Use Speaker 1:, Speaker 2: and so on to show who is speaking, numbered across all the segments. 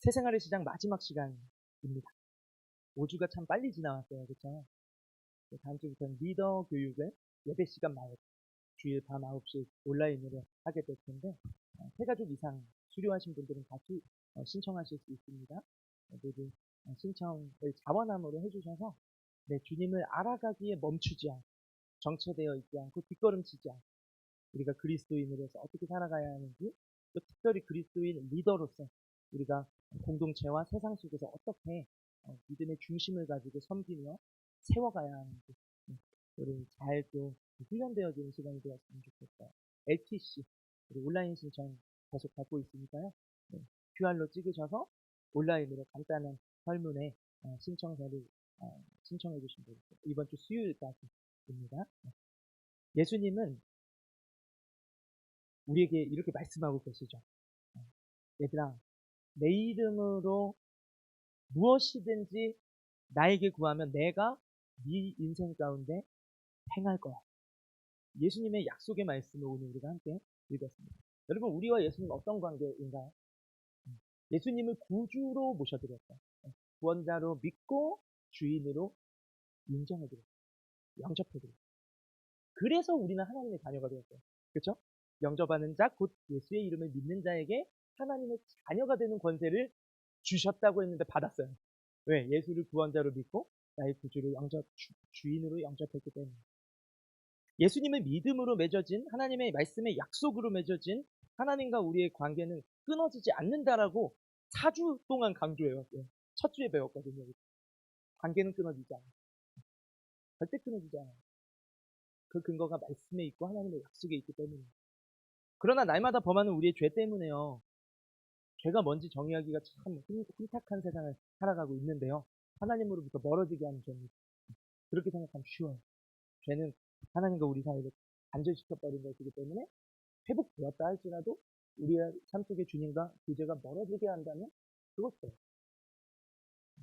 Speaker 1: 새 생활의 시작 마지막 시간입니다. 5주가 참 빨리 지나왔어요. 그렇죠? 다음 주부터는 리더 교육을 예배 시간 말고 주일 밤 9시 온라인으로 하게 될 텐데 세 가족 이상 수료하신 분들은 같이 신청하실 수 있습니다. 모두 신청을 자원함으로 해주셔서 주님을 알아가기에 멈추지 않고 정체되어 있지 않고 뒷걸음치지 않고 우리가 그리스도인으로서 어떻게 살아가야 하는지 또 특별히 그리스도인 리더로서 우리가 공동체와 세상 속에서 어떻게 믿음의 중심을 가지고 섬기며 세워가야 하는지 우리 잘 또 훈련되어지는 시간이 되었으면 좋겠어요. LTC 우리 온라인 신청 계속 받고 있으니까요. QR로 찍으셔서 온라인으로 간단한 설문에 신청서를 신청해 주시면 되겠어요. 이번 주 수요일까지입니다. 예수님은 우리에게 이렇게 말씀하고 계시죠. 얘들아, 내 이름으로 무엇이든지 나에게 구하면 내가 네 인생 가운데 행할 거야. 예수님의 약속의 말씀을 오늘 우리가 함께 읽었습니다. 여러분, 우리와 예수님 어떤 관계인가요? 예수님을 구주로 모셔드렸어요. 구원자로 믿고 주인으로 인정해드렸어요. 영접해드렸어요. 그래서 우리는 하나님의 자녀가 되었어요. 그렇죠? 영접하는 자, 곧 예수의 이름을 믿는 자에게 하나님의 자녀가 되는 권세를 주셨다고 했는데 받았어요. 왜? 예수를 구원자로 믿고 나의 구주로 주인으로 영접했기 때문에. 예수님을 믿음으로 맺어진 하나님의 말씀의 약속으로 맺어진 하나님과 우리의 관계는 끊어지지 않는다라고 4주 동안 강조해요. 첫 주에 배웠거든요. 관계는 끊어지지 않아요. 절대 끊어지지 않아요. 그 근거가 말씀에 있고 하나님의 약속에 있기 때문에. 그러나 날마다 범하는 우리의 죄 때문에요. 죄가 뭔지 정의하기가 참 혼탁한 세상을 살아가고 있는데요. 하나님으로부터 멀어지게 하는 죄입니다. 그렇게 생각하면 쉬워요. 죄는 하나님과 우리 사이를 단절시켜버린 것이기 때문에 회복되었다 할지라도 우리의 삶 속에 주님과 그 죄가 멀어지게 한다면 그것도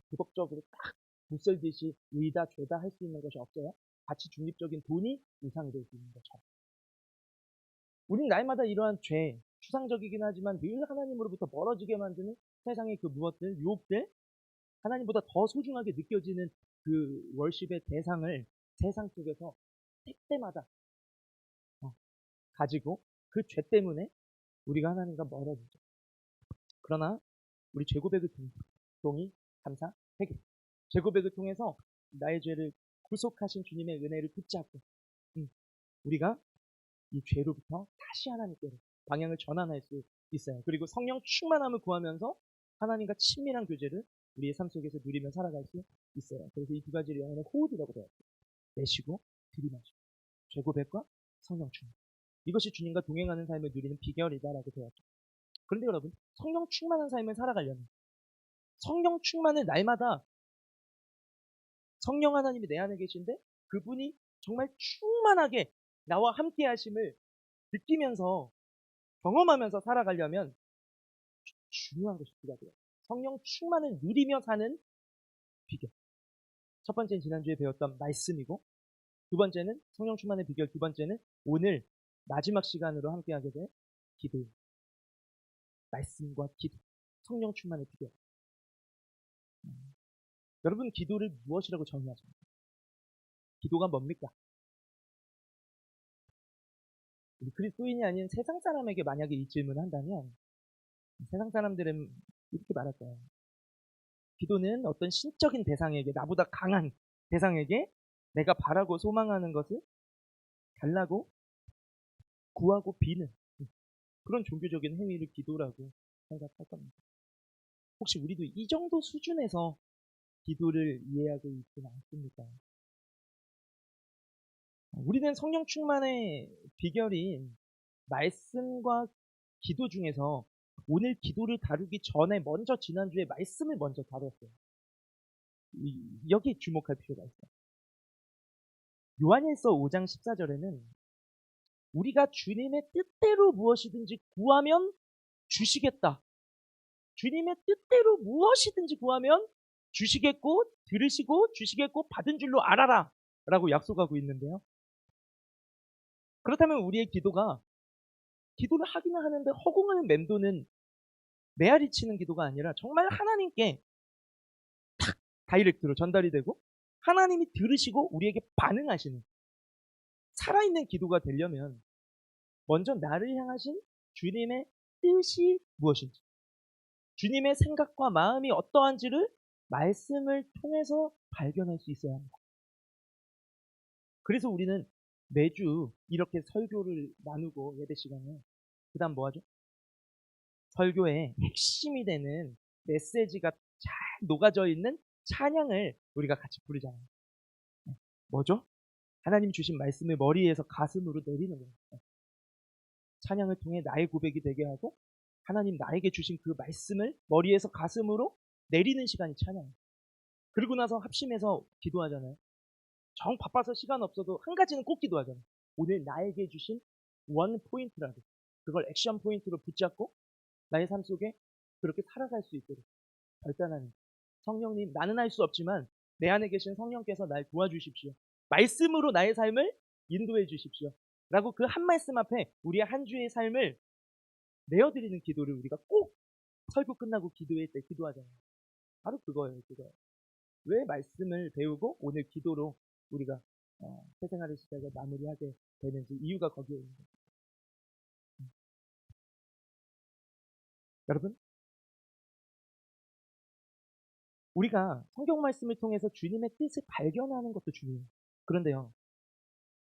Speaker 1: 도덕적으로 딱 못살듯이 의다 죄다 할 수 있는 것이 없어요. 가치 중립적인 돈이 우상이 될 수 있는 것처럼. 우린 날마다 이러한 죄, 추상적이긴 하지만 늘 하나님으로부터 멀어지게 만드는 세상의 그 무엇들, 유혹들, 하나님보다 더 소중하게 느껴지는 그 월십의 대상을 세상 속에서 때때마다 가지고 그 죄 때문에 우리가 하나님과 멀어지죠. 그러나 우리 죄고백을 통해 감사, 회개. 죄고백을 통해서 나의 죄를 구속하신 주님의 은혜를 붙잡고 우리가 이 죄로부터 다시 하나님께로 방향을 전환할 수 있어요. 그리고 성령 충만함을 구하면서 하나님과 친밀한 교제를 우리의 삶 속에서 누리며 살아갈 수 있어요. 그래서 이 두 가지를 영어로 호흡이라고 배웠어요. 내쉬고 들이마시고 죄고백과 성령 충만. 이것이 주님과 동행하는 삶을 누리는 비결이다라고 배웠죠. 그런데 여러분, 성령 충만한 삶을 살아가려면 성령 충만을 날마다 성령 하나님이 내 안에 계신데 그분이 정말 충만하게 나와 함께 하심을 느끼면서 경험하면서 살아가려면 중요한 것이 두 가지예요. 성령 충만을 누리며 사는 비결. 첫 번째는 지난주에 배웠던 말씀이고 두 번째는 성령 충만의 비결 두 번째는 오늘 마지막 시간으로 함께하게 될 기도입니다. 말씀과 기도, 성령 충만의 비결. 여러분 기도를 무엇이라고 정의하십니까? 기도가 뭡니까? 우리 그리스도인이 아닌 세상 사람에게 만약에 이 질문을 한다면 세상 사람들은 이렇게 말할 거예요. 기도는 어떤 신적인 대상에게 나보다 강한 대상에게 내가 바라고 소망하는 것을 달라고 구하고 비는 그런 종교적인 행위를 기도라고 생각할 겁니다. 혹시 우리도 이 정도 수준에서 기도를 이해하고 있지는 않습니까? 우리는 성령 충만의 비결인 말씀과 기도 중에서 오늘 기도를 다루기 전에 먼저 지난주에 말씀을 먼저 다뤘어요. 여기 주목할 필요가 있어요. 요한일서 5장 14절에는 우리가 주님의 뜻대로 무엇이든지 구하면 주시겠다. 주님의 뜻대로 무엇이든지 구하면 주시겠고 들으시고 주시겠고 받은 줄로 알아라 라고 약속하고 있는데요. 그렇다면 우리의 기도를 하기는 하는데 허공을 맴도는 메아리 치는 기도가 아니라 정말 하나님께 탁 다이렉트로 전달이 되고 하나님이 들으시고 우리에게 반응하시는 살아있는 기도가 되려면 먼저 나를 향하신 주님의 뜻이 무엇인지, 주님의 생각과 마음이 어떠한지를 말씀을 통해서 발견할 수 있어야 합니다. 그래서 우리는 매주 이렇게 설교를 나누고 예배 시간에 그 다음 뭐 하죠? 설교의 핵심이 되는 메시지가 잘 녹아져 있는 찬양을 우리가 같이 부르잖아요. 뭐죠? 하나님 주신 말씀을 머리에서 가슴으로 내리는 거예요. 찬양을 통해 나의 고백이 되게 하고 하나님 나에게 주신 그 말씀을 머리에서 가슴으로 내리는 시간이 찬양이에요. 그리고 나서 합심해서 기도하잖아요. 정 바빠서 시간 없어도 한 가지는 꼭 기도하잖아요. 오늘 나에게 주신 원 포인트라도 그걸 액션 포인트로 붙잡고 나의 삶 속에 그렇게 살아갈 수 있도록 결단하는 성령님, 나는 할 수 없지만 내 안에 계신 성령께서 날 도와주십시오. 말씀으로 나의 삶을 인도해 주십시오. 라고 그 한 말씀 앞에 우리의 한 주의 삶을 내어드리는 기도를 우리가 꼭 설교 끝나고 기도회 때 기도하잖아요. 바로 그거예요. 그거. 왜 말씀을 배우고 오늘 기도로 우리가 새 생활의 시작을 마무리하게 되는지 이유가 거기에 있는 거예요. 여러분, 우리가 성경 말씀을 통해서 주님의 뜻을 발견하는 것도 중요해요. 그런데요,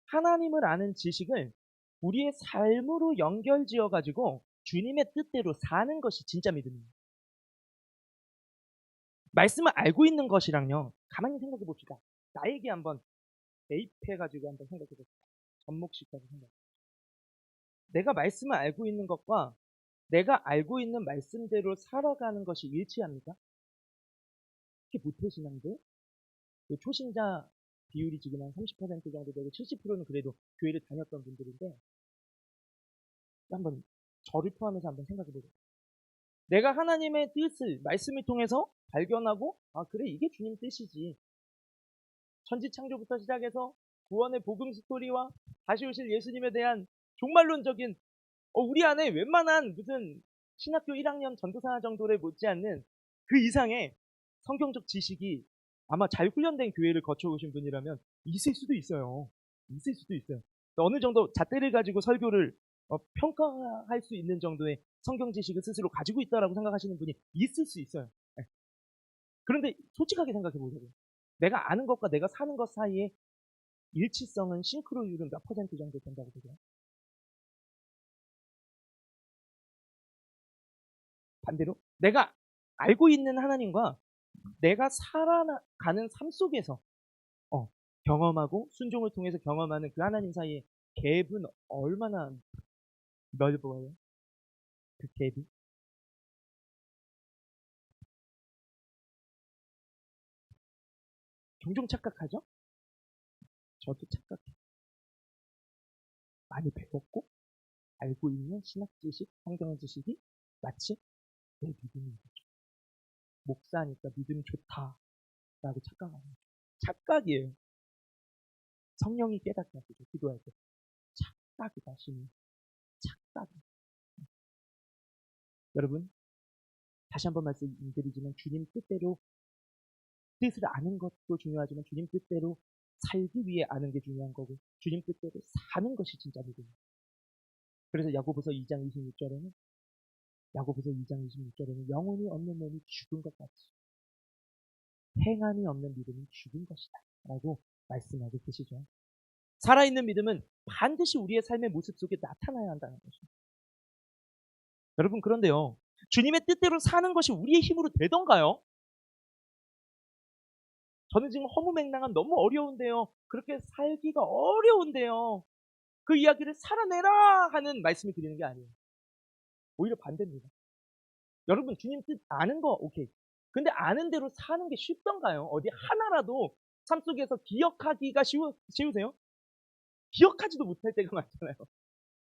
Speaker 1: 하나님을 아는 지식을 우리의 삶으로 연결지어 가지고 주님의 뜻대로 사는 것이 진짜 믿음이에요. 말씀을 알고 있는 것이랑요, 가만히 생각해 봅시다. 나에게 한번 대입해 가지고 한번 생각해 봅시다. 접목시켜서 생각해 봅시다. 내가 말씀을 알고 있는 것과 내가 알고 있는 말씀대로 살아가는 것이 일치합니까? 특히 모태신앙들, 그 초신자 비율이 지금 한 30% 정도 되고 70%는 그래도 교회를 다녔던 분들인데 한번 저를 포함해서 한번 생각해 보세요. 내가 하나님의 뜻을 말씀을 통해서 발견하고 아 그래 이게 주님 뜻이지. 천지창조부터 시작해서 구원의 복음 스토리와 다시 오실 예수님에 대한 종말론적인 우리 안에 웬만한 무슨 신학교 1학년 전도사 정도를 못지않는 그 이상의 성경적 지식이 아마 잘 훈련된 교회를 거쳐오신 분이라면 있을 수도 있어요. 있을 수도 있어요. 어느 정도 잣대를 가지고 설교를 평가할 수 있는 정도의 성경 지식을 스스로 가지고 있다라고 생각하시는 분이 있을 수 있어요. 네. 그런데 솔직하게 생각해 보자고요. 내가 아는 것과 내가 사는 것 사이에 일치성은 싱크로율은 몇 퍼센트 정도 된다고 보세요? 반대로 내가 알고 있는 하나님과 내가 살아가는 삶 속에서 경험하고 순종을 통해서 경험하는 그 하나님 사이의 갭은 얼마나 넓어요? 그 갭이? 종종 착각하죠? 저도 착각해요. 많이 배웠고 알고 있는 신학 지식, 성경 지식이 마치 내 믿음인 거죠. 목사니까 믿음이 좋다라고 착각하는 거죠. 착각이에요. 성령이 깨닫게 하시죠. 기도할 때. 착각이다, 신이. 착각. 여러분, 다시 한번 말씀드리지만 주님 뜻대로 뜻을 아는 것도 중요하지만 주님 뜻대로 살기 위해 아는 게 중요한 거고 주님 뜻대로 사는 것이 진짜 믿음이에요. 그래서 야고보서 2장 26절에는 영혼이 없는 몸이 죽은 것 같이 행함이 없는 믿음은 죽은 것이다 라고 말씀하고 계시죠. 살아있는 믿음은 반드시 우리의 삶의 모습 속에 나타나야 한다는 것입니다. 여러분 그런데요, 주님의 뜻대로 사는 것이 우리의 힘으로 되던가요? 저는 지금 허무맹랑한 너무 어려운데요. 그렇게 살기가 어려운데요. 그 이야기를 살아내라 하는 말씀을 드리는 게 아니에요. 오히려 반대입니다. 여러분 주님 뜻 아는 거 오케이. 근데 아는 대로 사는 게 쉽던가요? 어디 하나라도 삶 속에서 기억하기가 쉬우세요? 기억하지도 못할 때가 많잖아요.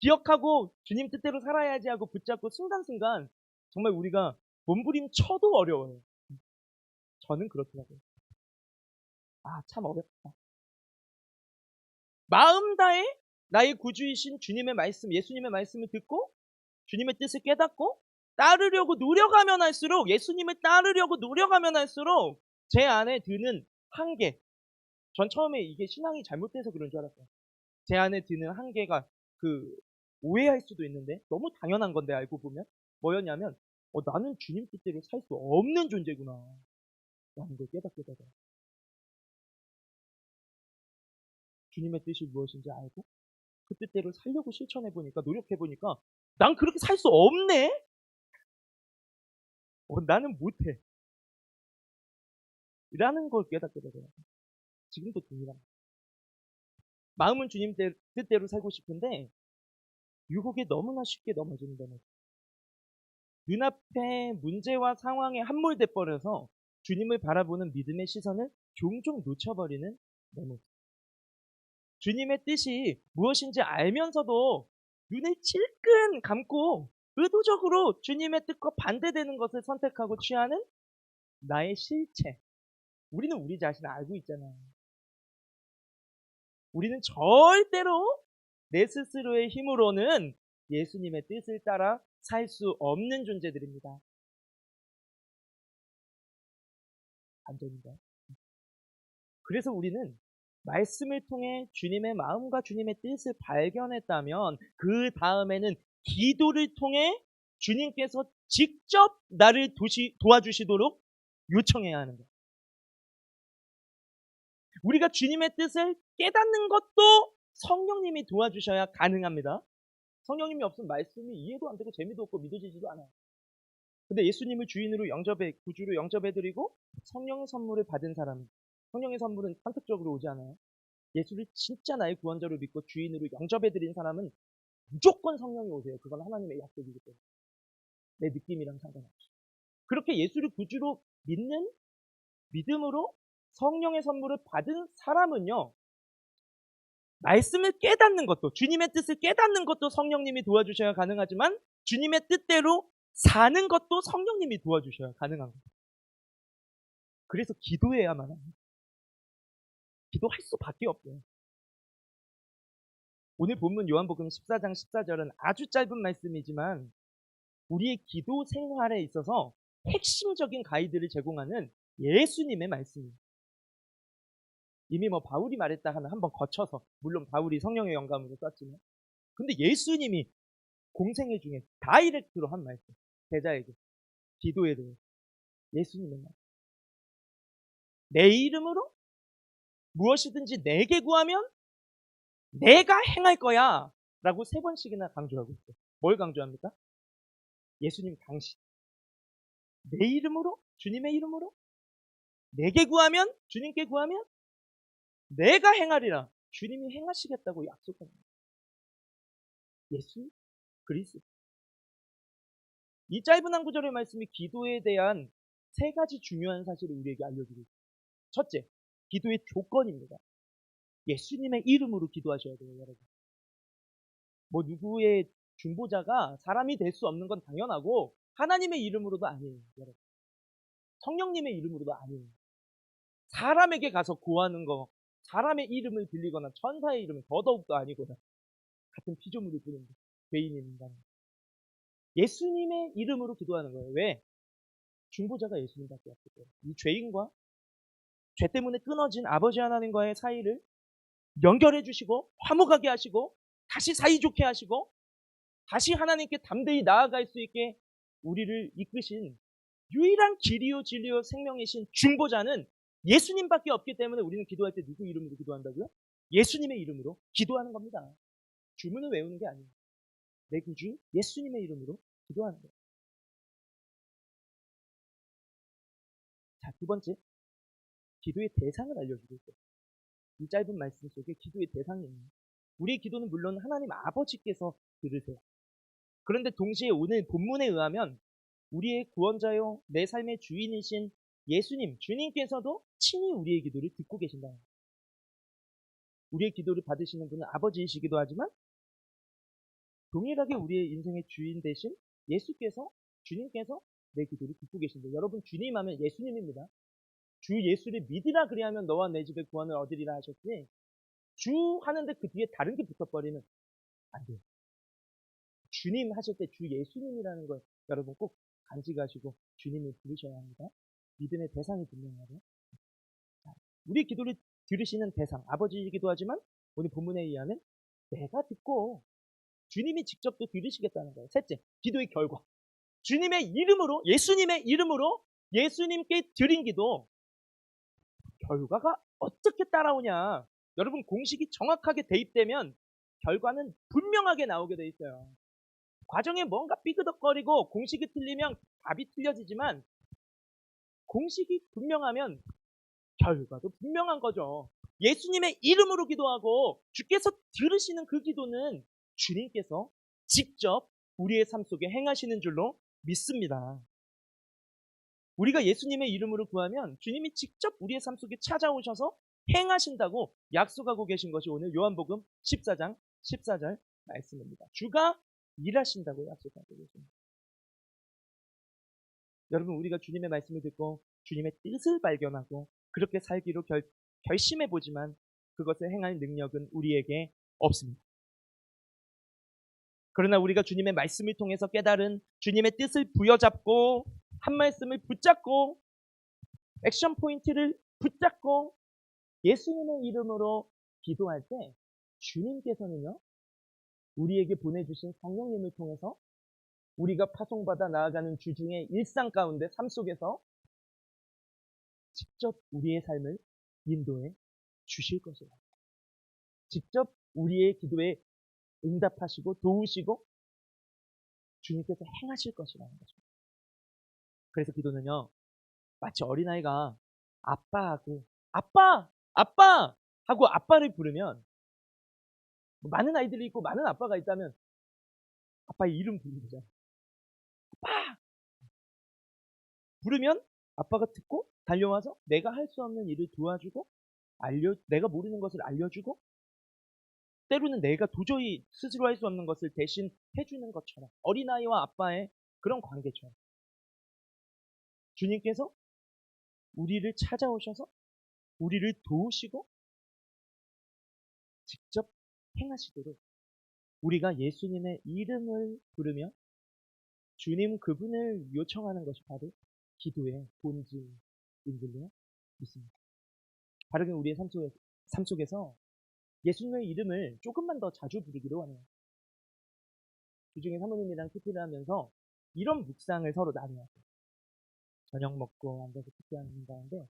Speaker 1: 기억하고 주님 뜻대로 살아야지 하고 붙잡고 순간순간 정말 우리가 몸부림쳐도 어려워요. 저는 그렇더라고요. 참 어렵다. 마음 다해 나의 구주이신 주님의 말씀, 예수님의 말씀을 듣고 주님의 뜻을 깨닫고 따르려고 노력하면 할수록, 예수님을 따르려고 노력하면 할수록 제 안에 드는 한계, 전 처음에 이게 신앙이 잘못돼서 그런 줄 알았어요. 제 안에 드는 한계가 오해할 수도 있는데 너무 당연한 건데 알고 보면 뭐였냐면 나는 주님 뜻대로 살 수 없는 존재구나 라는 걸 깨닫게 되더라고요. 주님의 뜻이 무엇인지 알고 그 뜻대로 살려고 실천해보니까, 노력해보니까 난 그렇게 살 수 없네? 나는 못해 라는 걸 깨닫게 되더라고요. 지금도 동일합니다. 마음은 주님 뜻대로 살고 싶은데 유혹에 너무나 쉽게 넘어지는다는 거예요. 눈앞에 문제와 상황에 함몰돼 버려서 주님을 바라보는 믿음의 시선을 종종 놓쳐버리는 내 모습. 주님의 뜻이 무엇인지 알면서도 눈을 찔끔 감고 의도적으로 주님의 뜻과 반대되는 것을 선택하고 취하는 나의 실체. 우리는 우리 자신을 알고 있잖아요. 우리는 절대로 내 스스로의 힘으로는 예수님의 뜻을 따라 살 수 없는 존재들입니다. 반전인가요? 그래서 우리는 말씀을 통해 주님의 마음과 주님의 뜻을 발견했다면 그 다음에는 기도를 통해 주님께서 직접 나를 도와주시도록 요청해야 하는 거예요. 우리가 주님의 뜻을 깨닫는 것도 성령님이 도와주셔야 가능합니다. 성령님이 없으면 말씀이 이해도 안 되고 재미도 없고 믿어지지도 않아요. 근데 예수님을 주인으로 구주로 영접해드리고 성령의 선물을 받은 사람은, 성령의 선물은 선택적으로 오지 않아요. 예수를 진짜 나의 구원자로 믿고 주인으로 영접해드린 사람은 무조건 성령이 오세요. 그건 하나님의 약속이기 때문에. 내 느낌이랑 상관없이. 그렇게 예수를 구주로 믿는 믿음으로 성령의 선물을 받은 사람은요, 말씀을 깨닫는 것도, 주님의 뜻을 깨닫는 것도 성령님이 도와주셔야 가능하지만 주님의 뜻대로 사는 것도 성령님이 도와주셔야 가능한 거예요. 그래서 기도해야만 합니다. 기도할 수밖에 없어요. 오늘 본문 요한복음 14장 14절은 아주 짧은 말씀이지만 우리의 기도 생활에 있어서 핵심적인 가이드를 제공하는 예수님의 말씀입니다. 이미 바울이 말했다 하면 한번 거쳐서, 물론 바울이 성령의 영감으로 썼지만, 근데 예수님이 공생애 중에 다이렉트로 한 말씀, 제자에게 기도에 대해 예수님의 말씀. 내 이름으로 무엇이든지 내게 구하면 내가 행할 거야 라고 3번씩이나 강조하고 있어요. 뭘 강조합니까? 예수님 당신. 내 이름으로, 주님의 이름으로 내게 구하면, 주님께 구하면 내가 행하리라. 주님이 행하시겠다고 약속합니다. 예수 그리스도. 이 짧은 한 구절의 말씀이 기도에 대한 3가지 중요한 사실을 우리에게 알려주고 있습니다. 첫째, 기도의 조건입니다. 예수님의 이름으로 기도하셔야 돼요, 여러분. 누구의 중보자가 사람이 될 수 없는 건 당연하고 하나님의 이름으로도 아니에요, 여러분. 성령님의 이름으로도 아니에요. 사람에게 가서 구하는 거, 사람의 이름을 빌리거나 천사의 이름은 더더욱도 아니고요. 같은 피조물일 뿐인데, 죄인인 인간. 예수님의 이름으로 기도하는 거예요. 왜? 중보자가 예수님밖에 없기 때문에. 이 죄인과 죄 때문에 끊어진 아버지 하나님과의 사이를 연결해 주시고 화목하게 하시고 다시 사이좋게 하시고 다시 하나님께 담대히 나아갈 수 있게 우리를 이끄신 유일한 길이요 진리요 생명이신 중보자는 예수님밖에 없기 때문에 우리는 기도할 때 누구 이름으로 기도한다고요? 예수님의 이름으로 기도하는 겁니다. 주문을 외우는 게 아니에요. 내 구주 예수님의 이름으로 기도하는 거예요. 자, 2번째, 기도의 대상을 알려주고 있어요. 이 짧은 말씀 속에 기도의 대상이 있네요. 우리의 기도는 물론 하나님 아버지께서 들으세요. 그런데 동시에 오늘 본문에 의하면 우리의 구원자요 내 삶의 주인이신 예수님, 주님께서도 친히 우리의 기도를 듣고 계신다. 우리의 기도를 받으시는 분은 아버지이시기도 하지만 동일하게 우리의 인생의 주인 되신 예수께서, 주님께서 내 기도를 듣고 계신다. 여러분, 주님 하면 예수님입니다. 주 예수를 믿으라 그리하면 너와 내 집에 구원을 얻으리라 하셨지, 주 하는데 그 뒤에 다른 게 붙어버리면 안 돼요. 주님 하실 때 주 예수님이라는 걸 여러분 꼭 간직하시고 주님을 부르셔야 합니다. 믿음의 대상이 분명하죠. 우리 기도를 들으시는 대상, 아버지이기도 하지만 오늘 본문에 의하면 내가 듣고 주님이 직접 또 들으시겠다는 거예요. 셋째, 기도의 결과. 주님의 이름으로, 예수님의 이름으로 예수님께 드린 기도, 결과가 어떻게 따라오냐. 여러분 공식이 정확하게 대입되면 결과는 분명하게 나오게 돼 있어요. 과정에 뭔가 삐그덕거리고 공식이 틀리면 답이 틀려지지만 공식이 분명하면 결과도 분명한 거죠. 예수님의 이름으로 기도하고 주께서 들으시는 그 기도는 주님께서 직접 우리의 삶 속에 행하시는 줄로 믿습니다. 우리가 예수님의 이름으로 구하면 주님이 직접 우리의 삶 속에 찾아오셔서 행하신다고 약속하고 계신 것이 오늘 요한복음 14장 14절 말씀입니다. 주가 일하신다고 약속하고 계십니다. 여러분 우리가 주님의 말씀을 듣고 주님의 뜻을 발견하고 그렇게 살기로 결심해보지만 그것을 행할 능력은 우리에게 없습니다. 그러나 우리가 주님의 말씀을 통해서 깨달은 주님의 뜻을 부여잡고 한 말씀을 붙잡고 액션 포인트를 붙잡고 예수님의 이름으로 기도할 때 주님께서는요 우리에게 보내주신 성령님을 통해서 우리가 파송받아 나아가는 주중의 일상 가운데 삶 속에서 직접 우리의 삶을 인도해 주실 것이라. 직접 우리의 기도에 응답하시고 도우시고 주님께서 행하실 것이라는 거죠. 그래서 기도는요 마치 어린아이가 아빠하고 아빠! 아빠! 하고 아빠를 부르면 많은 아이들이 있고 많은 아빠가 있다면 아빠의 이름 부르는 거잖아요. 아빠! 부르면 아빠가 듣고 달려와서 내가 할 수 없는 일을 도와주고 내가 모르는 것을 알려주고 때로는 내가 도저히 스스로 할 수 없는 것을 대신 해주는 것처럼 어린아이와 아빠의 그런 관계처럼 주님께서 우리를 찾아오셔서 우리를 도우시고 직접 행하시도록 우리가 예수님의 이름을 부르며 주님 그분을 요청하는 것이 바로 기도의 본질인 줄로 믿습니다. 바르게 우리의 삶 속에서 예수님의 이름을 조금만 더 자주 부르기로 하네요. 주중에 사모님이랑 TP를 하면서 이런 묵상을 서로 나누어요. 저녁 먹고 앉아서 TP하는 가운데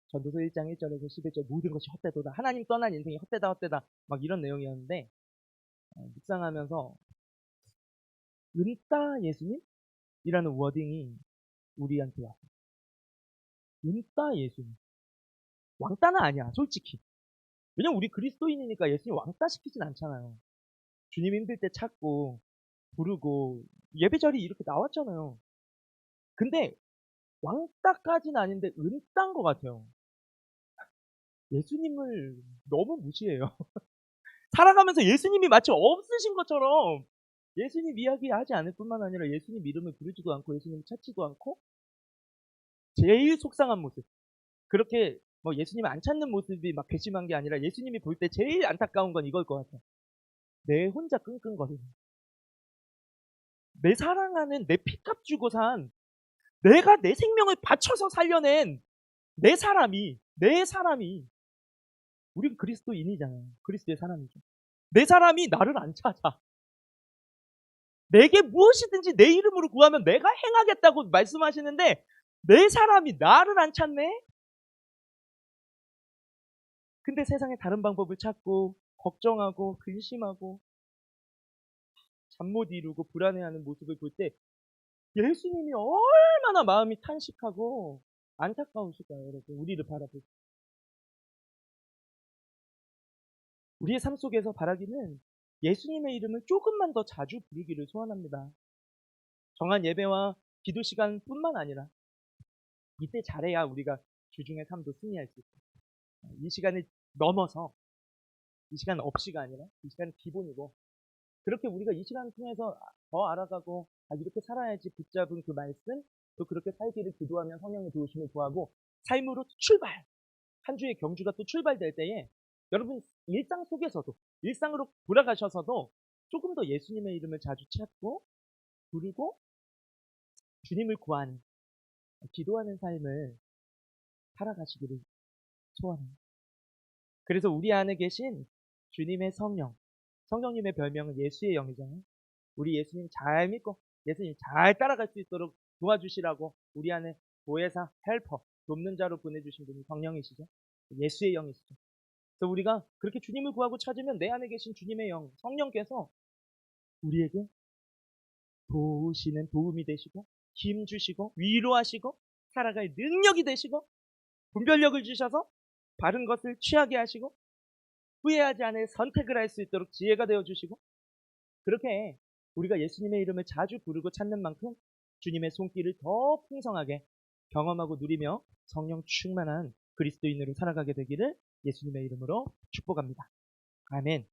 Speaker 1: 전도서 1장 1절에서 11절 모든 것이 헛되도다. 하나님 떠난 인생이 헛되다 헛되다 막 이런 내용이었는데 묵상하면서 은따 예수님? 이라는 워딩이 우리한테 왔어요. 은따 예수님. 왕따는 아니야 솔직히. 왜냐면 우리 그리스도인이니까 예수님 왕따 시키진 않잖아요. 주님 힘들 때 찾고 부르고 예배자리 이렇게 나왔잖아요. 근데 왕따까지는 아닌데 은따인 것 같아요. 예수님을 너무 무시해요. 살아가면서 예수님이 마치 없으신 것처럼 예수님 이야기하지 않을 뿐만 아니라 예수님 이름을 부르지도 않고 예수님을 찾지도 않고 제일 속상한 모습. 그렇게 뭐 예수님을 안 찾는 모습이 막 괘씸한 게 아니라 예수님이 볼 때 제일 안타까운 건 이걸 것 같아요. 내 혼자 끙끙거리는. 내 사랑하는 내 피값 주고 산 내가 내 생명을 바쳐서 살려낸 내 사람이 우리가 그리스도인이잖아요. 그리스도의 사람이죠. 내 사람이 나를 안 찾아. 내게 무엇이든지 내 이름으로 구하면 내가 행하겠다고 말씀하시는데 내 사람이 나를 안 찾네? 근데 세상에 다른 방법을 찾고 걱정하고 근심하고 잠 못 이루고 불안해하는 모습을 볼 때 예수님이 얼마나 마음이 탄식하고 안타까우실까요, 여러분? 우리를 바라볼 때. 우리의 삶 속에서 바라기는 예수님의 이름을 조금만 더 자주 부르기를 소원합니다. 정한 예배와 기도 시간뿐만 아니라 이때 잘해야 우리가 주중의 삶도 승리할 수 있어요. 이 시간을 넘어서 이 시간 없이가 아니라 이 시간은 기본이고 그렇게 우리가 이 시간을 통해서 더 알아가고 이렇게 살아야지 붙잡은 그 말씀 또 그렇게 살기를 기도하며 성령의 도우심을 구하고 삶으로 출발 한 주의 경주가 또 출발될 때에 여러분 일상 속에서도 일상으로 돌아가셔서도 조금 더 예수님의 이름을 자주 찾고 부르고 주님을 구하는, 기도하는 삶을 살아가시기를 소원합니다. 그래서 우리 안에 계신 주님의 성령님의 별명은 예수의 영이잖아요. 우리 예수님 잘 믿고 예수님 잘 따라갈 수 있도록 도와주시라고 우리 안에 보혜사, 헬퍼, 돕는 자로 보내주신 분이 성령이시죠. 예수의 영이시죠. 그래서 우리가 그렇게 주님을 구하고 찾으면 내 안에 계신 주님의 영, 성령께서 우리에게 도우시는 도움이 되시고 힘 주시고 위로하시고 살아갈 능력이 되시고 분별력을 주셔서 바른 것을 취하게 하시고 후회하지 않을 선택을 할 수 있도록 지혜가 되어주시고, 그렇게 우리가 예수님의 이름을 자주 부르고 찾는 만큼 주님의 손길을 더 풍성하게 경험하고 누리며 성령 충만한 그리스도인으로 살아가게 되기를 예수님의 이름으로 축복합니다. 아멘.